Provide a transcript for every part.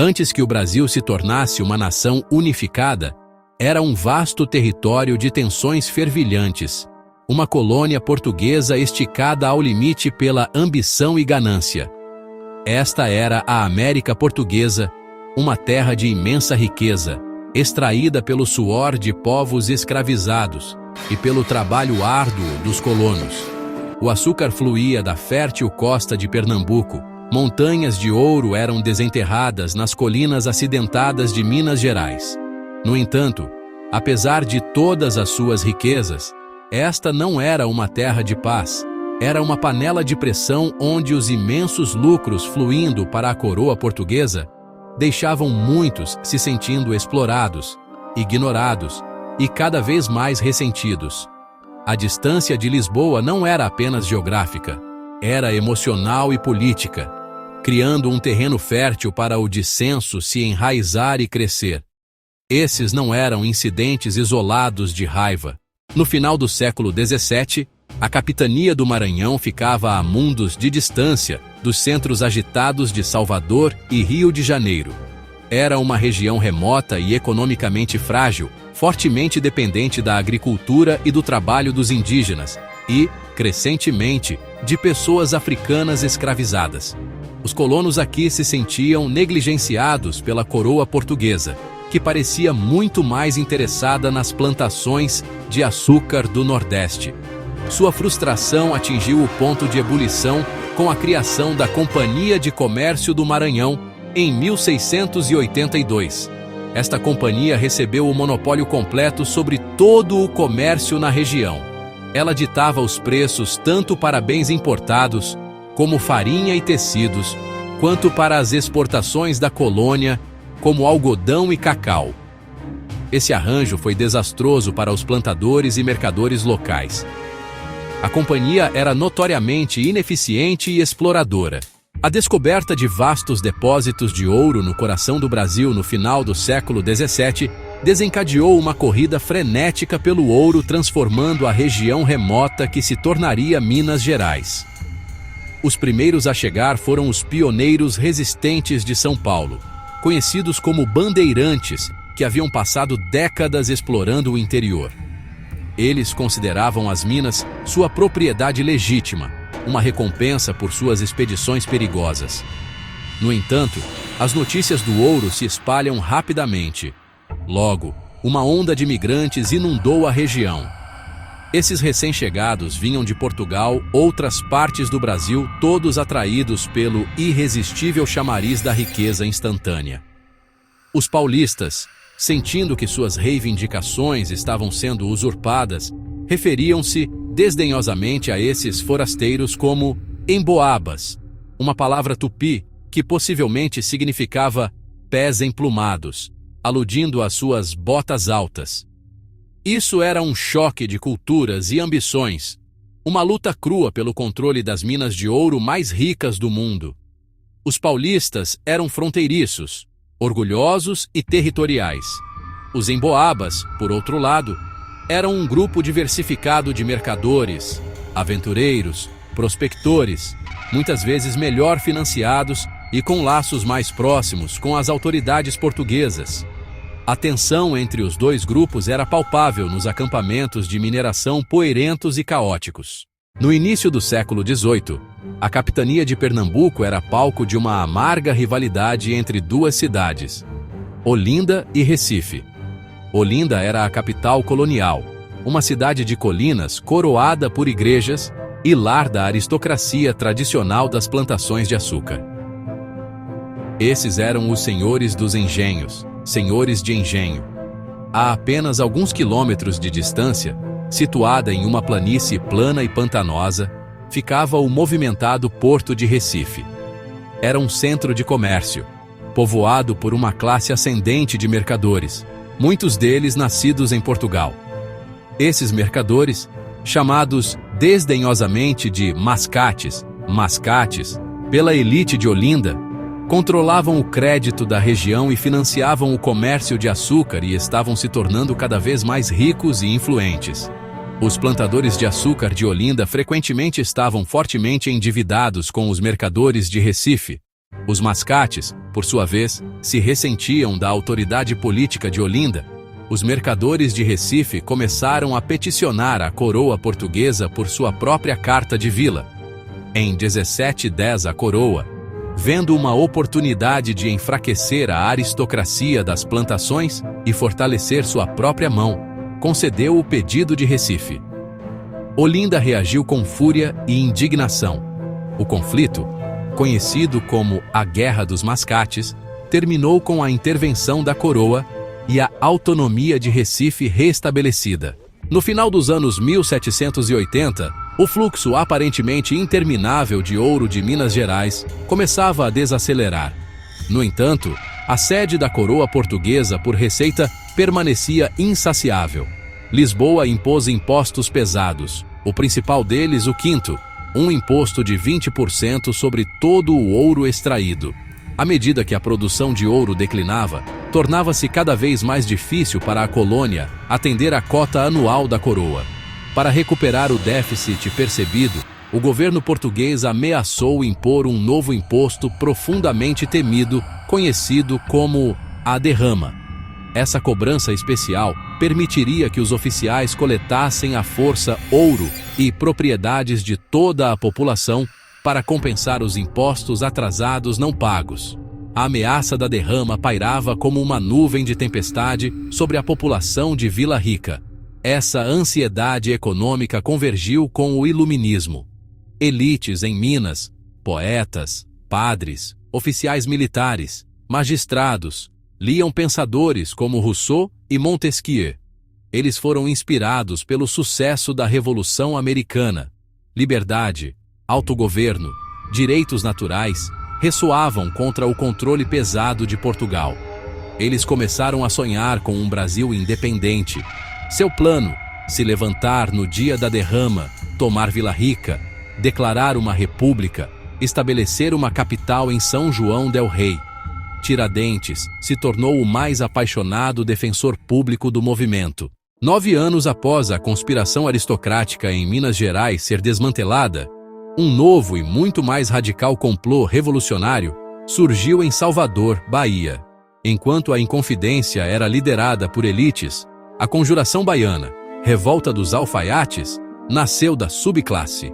Antes que o Brasil se tornasse uma nação unificada, era um vasto território de tensões fervilhantes, uma colônia portuguesa esticada ao limite pela ambição e ganância. Esta era a América Portuguesa, uma terra de imensa riqueza, extraída pelo suor de povos escravizados e pelo trabalho árduo dos colonos. O açúcar fluía da fértil costa de Pernambuco, montanhas de ouro eram desenterradas nas colinas acidentadas de Minas Gerais. No entanto, apesar de todas as suas riquezas, esta não era uma terra de paz, era uma panela de pressão onde os imensos lucros fluindo para a coroa portuguesa deixavam muitos se sentindo explorados, ignorados e cada vez mais ressentidos. A distância de Lisboa não era apenas geográfica, era emocional e política, criando um terreno fértil para o dissenso se enraizar e crescer. Esses não eram incidentes isolados de raiva. No final do século XVII, a capitania do Maranhão ficava a mundos de distância dos centros agitados de Salvador e Rio de Janeiro. Era uma região remota e economicamente frágil, fortemente dependente da agricultura e do trabalho dos indígenas e, crescentemente, de pessoas africanas escravizadas. Os colonos aqui se sentiam negligenciados pela coroa portuguesa, que parecia muito mais interessada nas plantações de açúcar do Nordeste. Sua frustração atingiu o ponto de ebulição com a criação da Companhia de Comércio do Maranhão em 1682. Esta companhia recebeu o monopólio completo sobre todo o comércio na região. Ela ditava os preços tanto para bens importados, como farinha e tecidos, quanto para as exportações da colônia, como algodão e cacau. Esse arranjo foi desastroso para os plantadores e mercadores locais. A companhia era notoriamente ineficiente e exploradora. A descoberta de vastos depósitos de ouro no coração do Brasil no final do século XVII desencadeou uma corrida frenética pelo ouro, transformando a região remota que se tornaria Minas Gerais. Os primeiros a chegar foram os pioneiros resistentes de São Paulo, conhecidos como bandeirantes, que haviam passado décadas explorando o interior. Eles consideravam as minas sua propriedade legítima, uma recompensa por suas expedições perigosas. No entanto, as notícias do ouro se espalham rapidamente. Logo, uma onda de imigrantes inundou a região. Esses recém-chegados vinham de Portugal, outras partes do Brasil, todos atraídos pelo irresistível chamariz da riqueza instantânea. Os paulistas, sentindo que suas reivindicações estavam sendo usurpadas, referiam-se desdenhosamente a esses forasteiros como emboabas, uma palavra tupi que possivelmente significava pés emplumados, aludindo às suas botas altas. Isso era um choque de culturas e ambições, uma luta crua pelo controle das minas de ouro mais ricas do mundo. Os paulistas eram fronteiriços, orgulhosos e territoriais. Os emboabas, por outro lado, eram um grupo diversificado de mercadores, aventureiros, prospectores, muitas vezes melhor financiados e com laços mais próximos com as autoridades portuguesas. A tensão entre os dois grupos era palpável nos acampamentos de mineração poeirentos e caóticos. No início do século XVIII, a capitania de Pernambuco era palco de uma amarga rivalidade entre duas cidades, Olinda e Recife. Olinda era a capital colonial, uma cidade de colinas coroada por igrejas e lar da aristocracia tradicional das plantações de açúcar. Esses eram os senhores dos engenhos, senhores de engenho. A apenas alguns quilômetros de distância, situada em uma planície plana e pantanosa, ficava o movimentado Porto de Recife. Era um centro de comércio, povoado por uma classe ascendente de mercadores, muitos deles nascidos em Portugal. Esses mercadores, chamados desdenhosamente de mascates, pela elite de Olinda, controlavam o crédito da região e financiavam o comércio de açúcar e estavam se tornando cada vez mais ricos e influentes. Os plantadores de açúcar de Olinda frequentemente estavam fortemente endividados com os mercadores de Recife, Os mascates, por sua vez, se ressentiam da autoridade política de Olinda. Os mercadores de Recife começaram a peticionar a coroa portuguesa por sua própria carta de vila. Em 1710, a coroa, vendo uma oportunidade de enfraquecer a aristocracia das plantações e fortalecer sua própria mão, concedeu o pedido de Recife. Olinda reagiu com fúria e indignação. O conflito, conhecido como a Guerra dos Mascates, terminou com a intervenção da coroa e a autonomia de Recife restabelecida. No final dos anos 1780, o fluxo aparentemente interminável de ouro de Minas Gerais começava a desacelerar. No entanto, a sede da coroa portuguesa por receita permanecia insaciável. Lisboa impôs impostos pesados, o principal deles o quinto, um imposto de 20% sobre todo o ouro extraído. À medida que a produção de ouro declinava, tornava-se cada vez mais difícil para a colônia atender à cota anual da coroa. Para recuperar o déficit percebido, o governo português ameaçou impor um novo imposto profundamente temido, conhecido como a derrama. Essa cobrança especial permitiria que os oficiais coletassem à força ouro e propriedades de toda a população para compensar os impostos atrasados não pagos. A ameaça da derrama pairava como uma nuvem de tempestade sobre a população de Vila Rica. Essa ansiedade econômica convergiu com o iluminismo. Elites em Minas, poetas, padres, oficiais militares, magistrados, liam pensadores como Rousseau e Montesquieu. Eles foram inspirados pelo sucesso da Revolução Americana. Liberdade, autogoverno, direitos naturais ressoavam contra o controle pesado de Portugal. Eles começaram a sonhar com um Brasil independente. Seu plano, se levantar no dia da derrama, tomar Vila Rica, declarar uma república, estabelecer uma capital em São João del Rei. Tiradentes se tornou o mais apaixonado defensor público do movimento. 9 anos após a conspiração aristocrática em Minas Gerais ser desmantelada, um novo e muito mais radical complô revolucionário surgiu em Salvador, Bahia. Enquanto a Inconfidência era liderada por elites, a Conjuração Baiana, revolta dos alfaiates, nasceu da subclasse.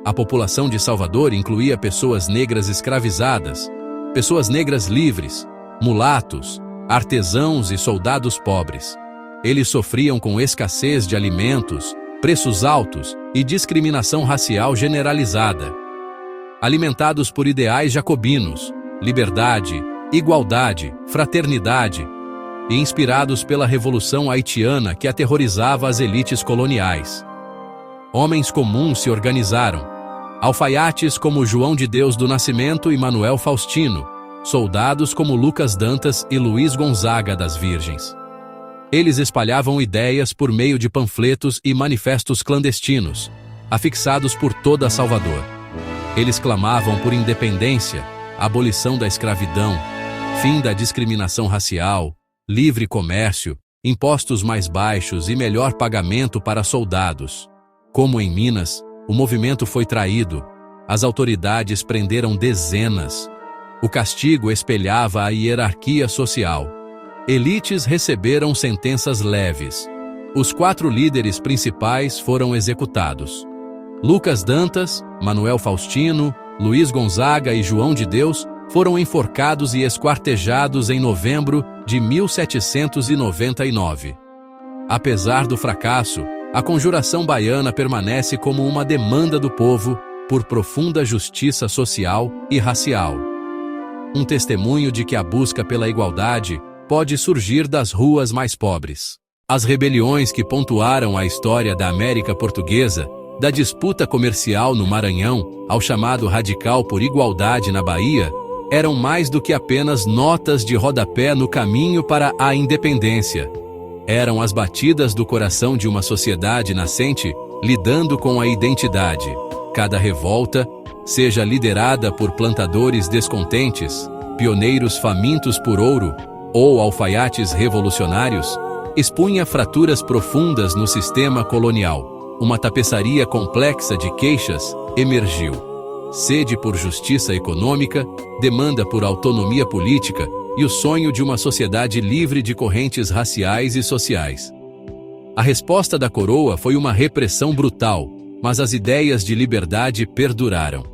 A população de Salvador incluía pessoas negras escravizadas, pessoas negras livres, mulatos, artesãos e soldados pobres. Eles sofriam com escassez de alimentos, preços altos e discriminação racial generalizada. Alimentados por ideais jacobinos, liberdade, igualdade, fraternidade, e inspirados pela Revolução Haitiana que aterrorizava as elites coloniais. Homens comuns se organizaram. Alfaiates como João de Deus do Nascimento e Manuel Faustino, soldados como Lucas Dantas e Luiz Gonzaga das Virgens. Eles espalhavam ideias por meio de panfletos e manifestos clandestinos, afixados por toda Salvador. Eles clamavam por independência, abolição da escravidão, fim da discriminação racial, livre comércio, impostos mais baixos e melhor pagamento para soldados. Como em Minas, o movimento foi traído. As autoridades prenderam dezenas. O castigo espelhava a hierarquia social. Elites receberam sentenças leves. Os 4 líderes principais foram executados. Lucas Dantas, Manuel Faustino, Luiz Gonzaga e João de Deus foram enforcados e esquartejados em novembro de 1799. Apesar do fracasso, a Conjuração Baiana permanece como uma demanda do povo por profunda justiça social e racial. Um testemunho de que a busca pela igualdade pode surgir das ruas mais pobres. As rebeliões que pontuaram a história da América Portuguesa, da disputa comercial no Maranhão ao chamado radical por igualdade na Bahia, eram mais do que apenas notas de rodapé no caminho para a independência. Eram as batidas do coração de uma sociedade nascente lidando com a identidade. Cada revolta, seja liderada por plantadores descontentes, pioneiros famintos por ouro ou alfaiates revolucionários, expunha fraturas profundas no sistema colonial. Uma tapeçaria complexa de queixas emergiu. sede por justiça econômica, demanda por autonomia política e o sonho de uma sociedade livre de correntes raciais e sociais. A resposta da coroa foi uma repressão brutal, mas as ideias de liberdade perduraram.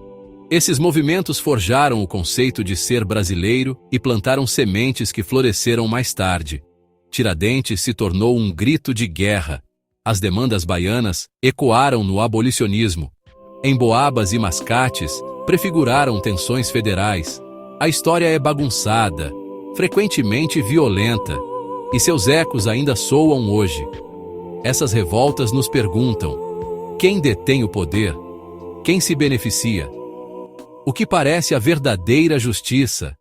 Esses movimentos forjaram o conceito de ser brasileiro e plantaram sementes que floresceram mais tarde. Tiradentes se tornou um grito de guerra. As demandas baianas ecoaram no abolicionismo. Emboabas e mascates prefiguraram tensões federais. A história é bagunçada, frequentemente violenta, e seus ecos ainda soam hoje. Essas revoltas nos perguntam: quem detém o poder? Quem se beneficia? O que parece a verdadeira justiça?